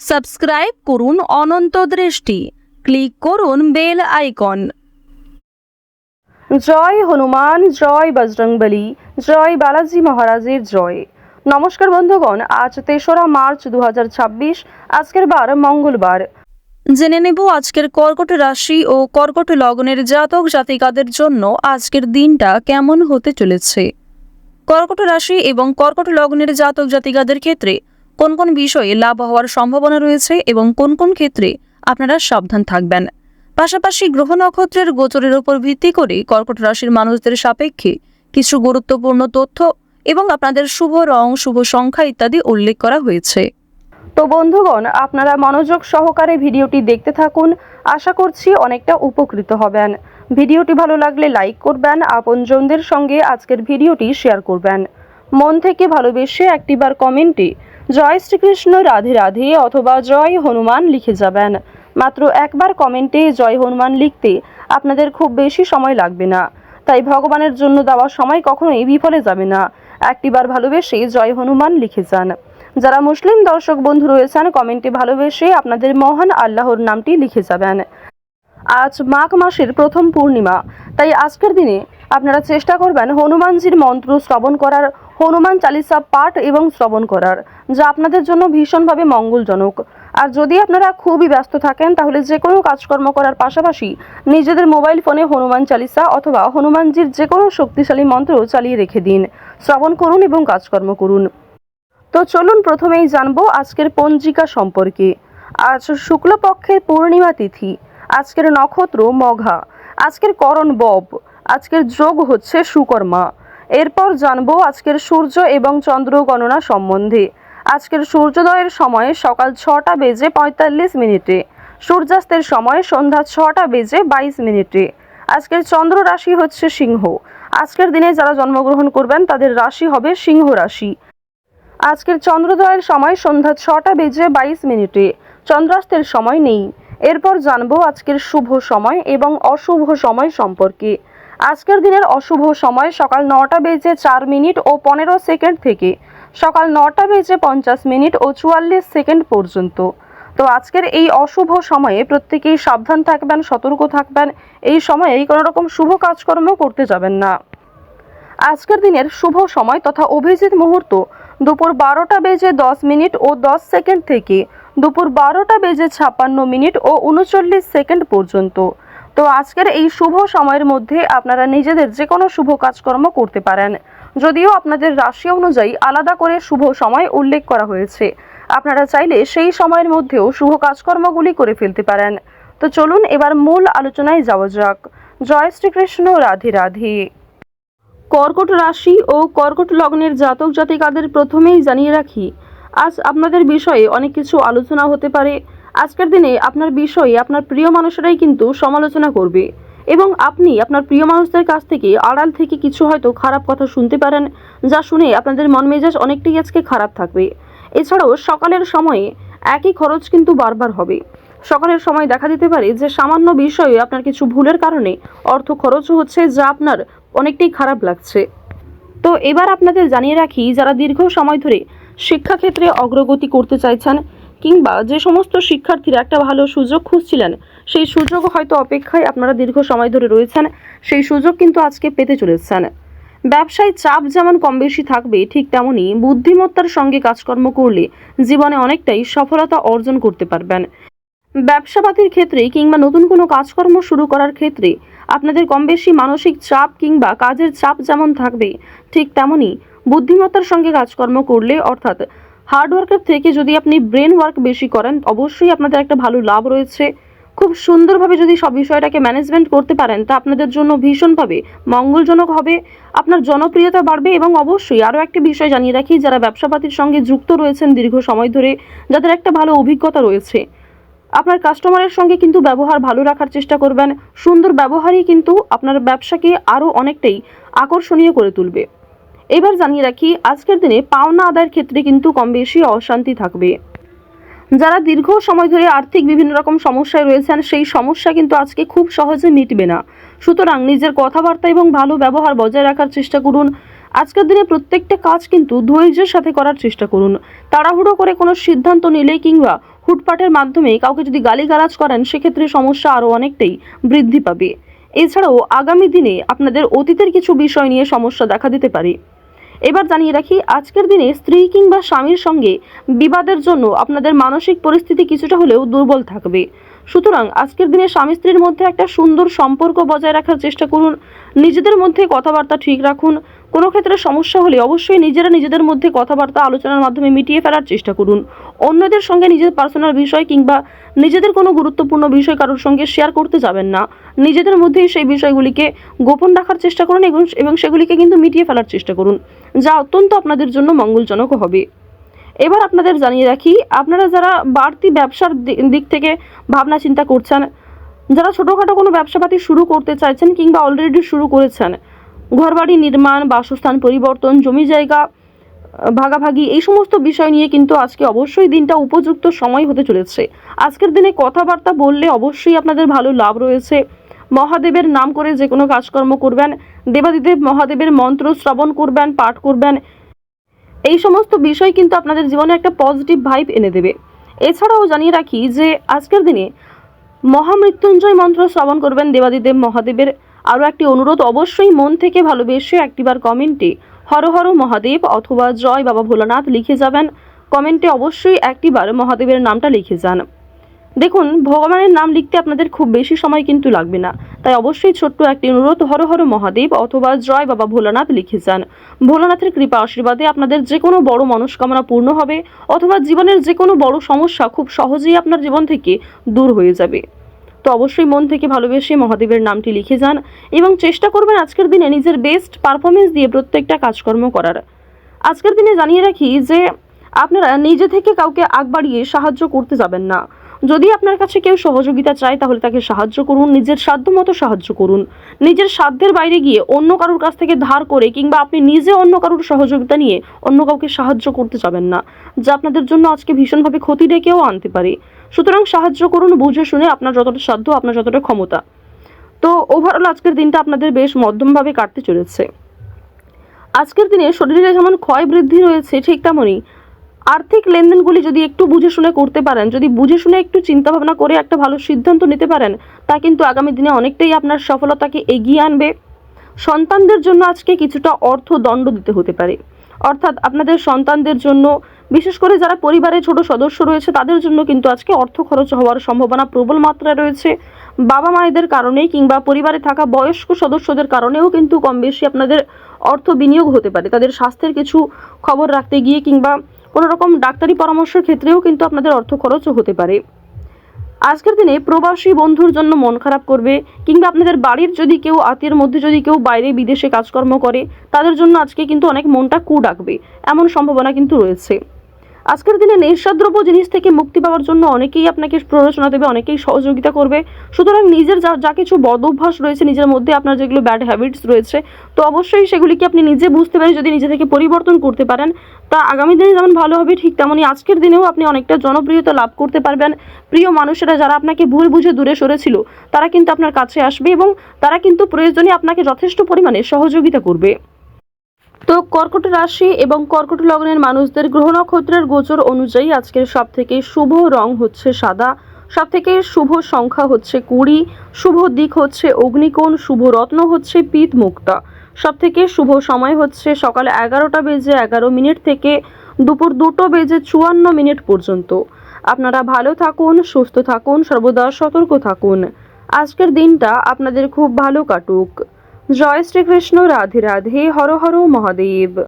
Subscribe করুন অনন্ত দৃষ্টি, click করুন বেল আইকন। জয় হনুমান, জয় বজরংবলী, জয় বালাজি মহারাজের জয়। নমস্কার বন্ধুগণ, আজ ৩রা মার্চ ২০২৬, আজকের বার মঙ্গলবার। জেনে নেব আজকের কর্কট রাশি ও কর্কট লগ্নের জাতক জাতিকাদের জন্য আজকের দিনটা কেমন হতে চলেছে। কর্কট রাশি এবং কর্কট লগ্নের জাতক জাতিকাদের ক্ষেত্রে কোন কোন বিষয়ে লাভ হওয়ার সম্ভাবনা রয়েছে এবং কোন কোন ক্ষেত্রে আপনারা সাবধান থাকবেন। পাশাপাশি গ্রহ নক্ষত্রের গোচরের উপর ভিত্তি করে কর্কট রাশির মানুষদের সাপেক্ষে কিছু গুরুত্বপূর্ণ তথ্য এবং আপনাদের শুভ রং, শুভ সংখ্যা ইত্যাদি উল্লেখ করা হয়েছে। তো বন্ধুগণ, আপনারা মনোযোগ সহকারে ভিডিওটি দেখতে থাকুন, আশা করছি অনেকটা উপকৃত হবেন। ভিডিওটি ভালো লাগলে লাইক করবেন, আপনজনদের সঙ্গে আজকের ভিডিওটি শেয়ার করবেন। মন থেকে ভালোবেসে একটিবার কমেন্টে জয় শ্রীকৃষ্ণ, রাধে রাধে অথবা জয় হনুমান লিখে যাবেন। মাত্র একবার কমেন্টে জয় হনুমান লিখতে আপনাদের খুব বেশি সময় লাগবে না, তাই ভগবানের জন্য দেওয়া সময় কখনোই বিফলে যাবে না। একটিবার ভালোবেসে জয় হনুমান লিখে যান। যারা মুসলিম দর্শক বন্ধু রয়েছেন, কমেন্টে ভালোবেসে আপনাদের মহান আল্লাহর নামটি লিখে যাবেন। আজ মাঘ মাসের প্রথম পূর্ণিমা, তাই আজকের দিনে আপনারা চেষ্টা করবেন হনুমানজির মন্ত্র শ্রবণ করার, হনুমান চালিসা পাঠ এবং শ্রবণ করার, যা আপনাদের জন্য ভীষণভাবে মঙ্গলজনক। আর যদি আপনারা খুবই ব্যস্ত থাকেন, তাহলে যে কোনো কাজকর্ম করার পাশাপাশি নিজেদের মোবাইল ফোনে হনুমান চালিসা অথবা হনুমানজির যে কোনো শক্তিশালী মন্ত্র চালিয়ে রেখে দিন, শ্রবণ করুন এবং কাজকর্ম করুন। তো চলুন প্রথমেই জানবো আজকের পঞ্জিকা সম্পর্কে। আজ শুক্লপক্ষের পূর্ণিমা তিথি, আজকের নক্ষত্র মঘা, আজকের করণ বব, আজকের যোগ হচ্ছে সুকর্মা। এরপর জানবো আজকের সূর্য এবং চন্দ্র গণনা সম্বন্ধে। আজকের সূর্যোদয়ের সময় সকাল 6টা বেজে 45 মিনিটে, সূর্যাস্তের সময় সন্ধ্যা 6টা বেজে 22 মিনিটে। আজকের চন্দ্র রাশি হচ্ছে সিংহ। আজকের দিনে যারা জন্মগ্রহণ করবেন তাদের রাশি হবে সিংহ রাশি। আজকের চন্দ্রোদয়ের সময় সন্ধ্যা 6টা বেজে 22 মিনিটে, চন্দ্রাস্তের সময় নেই। এরপর জানবো আজকের শুভ সময় এবং অশুভ সময় সম্পর্কে। আজকের দিনের অশুভ সময় সকাল 9টা বেজে 4 মিনিট ও 15 সেকেন্ড থেকে সকাল 9টা বেজে 50 মিনিট ও 44 সেকেন্ড পর্যন্ত। তো আজকের এই অশুভ সময়ে প্রত্যেকেই সাবধান থাকবেন, সতর্ক থাকবেন। এই সময়ে কোনো রকম শুভ কাজকর্ম করতে যাবেন না। আজকের দিনের শুভ সময় তথা অভিজিৎ মুহূর্ত দুপুর 12টা বেজে 10 মিনিট ও 10 সেকেন্ড থেকে দুপুর 12টা বেজে 56 মিনিট ও 39 সেকেন্ড পর্যন্ত। তো আজকের এই শুভ সময়ের মধ্যে আপনারা নিজেদের যে কোনো শুভ কাজকর্ম করতে পারেন, যদিও আপনাদের রাশি অনুযায়ী আলাদা করে শুভ সময় উল্লেখ করা হয়েছে। আপনারা চাইলে সেই সময়ের মধ্যেও শুভ কাজকর্মগুলি করে ফেলতে পারেন। তো চলুন এবার মূল আলোচনায় যাওয়া যাক। জয় শ্রীকৃষ্ণ, রাধে রাধে। কর্কট রাশি ও কর্কট লগ্নের জাতক জাতিকাদের প্রথমেই জানিয়ে রাখি, আজ আপনাদের বিষয়ে অনেক কিছু আলোচনা হতে পারে। আজকের দিনে আপনার বিষয়ে আপনার প্রিয় মানুষেরাই কিন্তু সমালোচনা করবে এবং আপনি আপনার প্রিয় মানুষদের কাছ থেকে আড়াল থেকে কিছু হয়তো খারাপ কথা শুনতে পারেন, যা শুনে আপনাদের মন মেজাজ অনেকটাই আজকে খারাপ থাকবে। এছাড়াও সকালের সময়ে একই খরচ কিন্তু বারবার হবে। সকালের সময় দেখা দিতে পারে যে সামান্য বিষয়ে আপনার কিছু ভুলের কারণে অর্থ খরচও হচ্ছে, যা আপনার অনেকটাই খারাপ লাগছে। তো এবার আপনাদের জানিয়ে রাখি, যারা দীর্ঘ সময় ধরে শিক্ষাক্ষেত্রে অগ্রগতি করতে চাইছেন কিংবা যে সমস্ত শিক্ষার্থীরা একটা ভালো সুযোগ খুঁজছিলেন, সেই সুযোগ হয়তো অপেক্ষায় আপনারা দীর্ঘ সময় ধরে রয়েছেন, সেই সুযোগ কিন্তু আজকে পেতে চলেছেন। ব্যবসায় চাপ যেমন কম বেশি থাকবে, ঠিক তেমনই বুদ্ধিমত্তার সঙ্গে কাজকর্ম করলে জীবনে অনেকটাই সফলতা অর্জন করতে পারবেন। ব্যবসাপাতির ক্ষেত্রে কিংবা নতুন কোনো কাজকর্ম শুরু করার ক্ষেত্রে আপনাদের কম বেশি মানসিক চাপ কিংবা কাজের চাপ যেমন থাকবে, ঠিক তেমনই বুদ্ধিমত্তার সঙ্গে কাজকর্ম করলে, অর্থাৎ হার্ডওয়ার্কের থেকে যদি আপনি ব্রেন ওয়ার্ক বেশি করেন, অবশ্যই আপনাদের একটা ভালো লাভ রয়েছে। খুব সুন্দরভাবে যদি সব বিষয়টাকে ম্যানেজমেন্ট করতে পারেন, তা আপনাদের জন্য ভীষণভাবে মঙ্গলজনক হবে। আপনার জনপ্রিয়তা বাড়বে এবং অবশ্যই আরও একটি বিষয় জানিয়ে রাখি, যারা ব্যবসাপাতির সঙ্গে যুক্ত রয়েছেন দীর্ঘ সময় ধরে, যাদের একটা ভালো অভিজ্ঞতা রয়েছে, আপনার কাস্টমারের সঙ্গে কিন্তু ব্যবহার ভালো রাখার চেষ্টা করবেন। সুন্দর ব্যবহারই কিন্তু আপনার ব্যবসাকে আরও অনেকটাই আকর্ষণীয় করে তুলবে। এবার জানিয়ে রাখি, আজকের দিনে পাওনা আদায়ের ক্ষেত্রে কিন্তু কম বেশি অশান্তি থাকবে। যারা দীর্ঘ সময় ধরে আর্থিক বিভিন্ন রকম সমস্যায় রয়েছেন, সেই সমস্যা কিন্তু আজকে খুব সহজে মিটবে না। সুতরাং নিজের কথাবার্তা এবং ভালো ব্যবহার বজায় রাখার চেষ্টা করুন। আজকের দিনে প্রত্যেকটা কাজ কিন্তু ধৈর্যের সাথে করার চেষ্টা করুন। তাড়াহুড়ো করে কোনো সিদ্ধান্ত নিলে কিংবা হুটপাটের মাধ্যমে কাউকে যদি গালিগালাজ করেন, সেক্ষেত্রে সমস্যা আরও অনেকটাই বৃদ্ধি পাবে। এছাড়াও আগামী দিনে আপনাদের অতীতের কিছু বিষয় নিয়ে সমস্যা দেখা দিতে পারে। এবার জানিয়ে রাখি, আজকের দিনে স্ত্রী কিংবা স্বামীর সঙ্গে বিবাদের জন্য আপনাদের মানসিক পরিস্থিতি কিছুটা হলেও দুর্বল থাকবে। সুতরাং আজকের দিনে স্বামী স্ত্রীর মধ্যে একটা সুন্দর সম্পর্ক বজায় রাখার চেষ্টা করুন। নিজেদের মধ্যে কথাবার্তা ঠিক রাখুন। কোনো ক্ষেত্রে সমস্যা হলে অবশ্যই নিজেদের মধ্যে কথাবার্তা আলোচনার মাধ্যমে মিটিয়ে ফেলার চেষ্টা করুন। অন্যদের সঙ্গে নিজের পার্সোনাল বিষয় কিংবা নিজেদের কোনো গুরুত্বপূর্ণ বিষয় কারোর সঙ্গে শেয়ার করতে যাবেন না। নিজেদের মধ্যেই সেই বিষয়গুলিকে গোপন রাখার চেষ্টা করুন এবং সেগুলিকে কিন্তু মিটিয়ে ফেলার চেষ্টা করুন, যা অত্যন্ত আপনাদের জন্য মঙ্গলজনক হবে। এবার আপনাদের জানিয়ে রাখি, আপনারা যারা বাড়তি ব্যবসার দিক থেকে ভাবনা চিন্তা করছেন, যারা ছোটোখাটো কোনো ব্যবসাপাতি শুরু করতে চাইছেন কিংবা অলরেডি শুরু করেছেন, ঘরবাড়ি নির্মাণ, বাসস্থান পরিবর্তন, জমি জায়গা ভাগাভাগি, এই সমস্ত বিষয় নিয়ে কিন্তু আজকে অবশ্যই দিনটা উপযুক্ত সময় হতে চলেছে। আজকের দিনে কথাবার্তা বললে অবশ্যই আপনাদের ভালো লাভ রয়েছে। মহাদেবের নাম করে যে কোনো কাজকর্ম করবেন, দেবাদিদেব মহাদেবের মন্ত্র শ্রবণ করবেন, পাঠ করবেন, এই সমস্ত বিষয় কিন্তু আপনাদের জীবনে একটা পজিটিভ ভাইব এনে দেবে। এছাড়াও জানিয়ে রাখি যে আজকের দিনে মহামৃত্যুঞ্জয় মন্ত্র শ্রবণ করবেন দেবাদিদেব মহাদেবের। আরও একটি অনুরোধ, অবশ্যই মন থেকে ভালোবেসে একটিবার কমেন্টে হর হর মহাদেব অথবা জয় বাবা ভোলানাথ লিখে যাবেন। কমেন্টে অবশ্যই একটিবার মহাদেবের নামটা লিখে যান। দেখুন, ভগবানের নাম লিখতে আপনাদের খুব বেশি সময় কিন্তু লাগবে না, তাই অবশ্যই ছোট্ট একটি অনুরোধ, হর হর মহাদেব অথবা জয় বাবা ভোলানাথ লিখে যান। ভোলানাথের কৃপা আশীর্বাদে আপনাদের যে কোনো বড় মনস্কামনা পূর্ণ হবে অথবা জীবনের যে কোনো বড় সমস্যা খুব সহজেই আপনার জীবন থেকে দূর হয়ে যাবে। তো অবশ্যই মন থেকে ভালোবেসে মহাদেবের নামটি লিখে যান এবং চেষ্টা করবেন আজকের দিনে নিজের বেস্ট পারফরমেন্স দিয়ে প্রত্যেকটা কাজকর্ম করার। আজকের দিনে জানিয়ে রাখি যে আপনারা নিজে থেকে কাউকে আগ বাড়িয়ে সাহায্য করতে যাবেন না। যদি আপনার কাছে কেউ সহযোগিতা চায় তাহলে তাকে সাহায্য করুন, নিজের সাধ্যমতো সাহায্য করুন। নিজের সাধ্যের বাইরে গিয়ে অন্য কারোর কাছ থেকে ধার করে কিংবা আপনি নিজে অন্য কারোর সহযোগিতা নিয়ে অন্য কাউকে সাহায্য করতে যাবেন না, যা আপনাদের জন্য আজকে ভীষণভাবে ক্ষতি ডেকেও আনতে পারে। সুতরাং সাহায্য করুন বুঝে শুনে, আপনার যতটা সাধ্য, আপনার যতটা ক্ষমতা। তো ওভারঅল আজকের দিনটা আপনাদের বেশ মধ্যমভাবে কাটতে চলেছে। আজকের দিনে শরীরে যেমন ক্ষয় বৃদ্ধি রয়েছে, ঠিক তেমনই আর্থিক লেনদেনগুলি যদি একটু বুঝে শুনে করতে পারেন, যদি বুঝে শুনে একটু চিন্তা ভাবনা করে একটা ভালো সিদ্ধান্ত নিতে পারেন, তা কিন্তু আগামী দিনে অনেকটাই আপনার সফলতাকে এগিয়ে আনবে। সন্তানদের জন্য আজকে কিছুটা অর্থ দণ্ড দিতে হতে পারে, অর্থাৎ আপনাদের সন্তানদের জন্য, বিশেষ করে যারা পরিবারের ছোট সদস্য রয়েছে তাদের জন্য কিন্তু আজকে অর্থ খরচ হওয়ার সম্ভাবনা প্রবল মাত্রায় রয়েছে। বাবা মায়েদের কারণেই কিংবা পরিবারে থাকা বয়স্ক সদস্যদের কারণেও কিন্তু কম বেশি আপনাদের অর্থ বিনিয়োগ হতে পারে। তাদের স্বাস্থ্যের কিছু খবর রাখতে গিয়ে কিংবা কোনো রকম ডাক্তারি পরামর্শের ক্ষেত্রেও কিন্তু আপনাদের অর্থ খরচও হতে পারে। আজকের দিনে প্রবাসী বন্ধুর জন্য মন খারাপ করবে কিংবা আপনাদের বাড়ির যদি কেউ আত্মীয়ের মধ্যে যদি কেউ বাইরে বিদেশে কাজকর্ম করে, তাদের জন্য আজকে কিন্তু অনেক মনটা কু ডাকবে, এমন সম্ভাবনা কিন্তু রয়েছে। আজকের দিনে নেশাদ্রব্য জিনিস থেকে মুক্তি পাওয়ার জন্য অনেকেই আপনাকে প্ররোচনা দেবে, অনেকেই সহযোগিতা করবে। সুতরাং নিজের যা কিছু বদ অভ্যাস রয়েছে নিজের মধ্যে, আপনার যেগুলো ব্যাড হ্যাবিটস রয়েছে, তো অবশ্যই সেগুলিকে আপনি নিজে বুঝতে পারেন, যদি নিজে থেকে পরিবর্তন করতে পারেন, তা আগামী দিনে যেমন ভালো হবে, ঠিক তেমনই আজকের দিনেও আপনি অনেকটা জনপ্রিয়তা লাভ করতে পারবেন। প্রিয় মানুষেরা যারা আপনাকে ভুল বুঝে দূরে সরেছিল, তারা কিন্তু আপনার কাছে আসবে এবং তারা কিন্তু প্রয়োজনে আপনাকে যথেষ্ট পরিমাণে সহযোগিতা করবে। তো কর্কট রাশি এবং কর্কট লগ্নের মানুষদের গ্রহ নক্ষত্রের গোচর অনুযায়ী আজকের সবথেকে শুভ রং হচ্ছে সাদা, সবথেকে শুভ সংখ্যা হচ্ছে 20, শুভ দিক হচ্ছে অগ্নিকোণ, শুভ রত্ন হচ্ছে পিত মুক্তা, সবথেকে শুভ সময় হচ্ছে সকাল 11:11 থেকে দুপুর 2:54 পর্যন্ত। আপনারা ভালো থাকুন, সুস্থ থাকুন, সর্বদা সতর্ক থাকুন। আজকের দিনটা আপনাদের খুব ভালো কাটুক। জয় শ্রীকৃষ্ণ, রাধে রাধে, হর হর মহাদেব।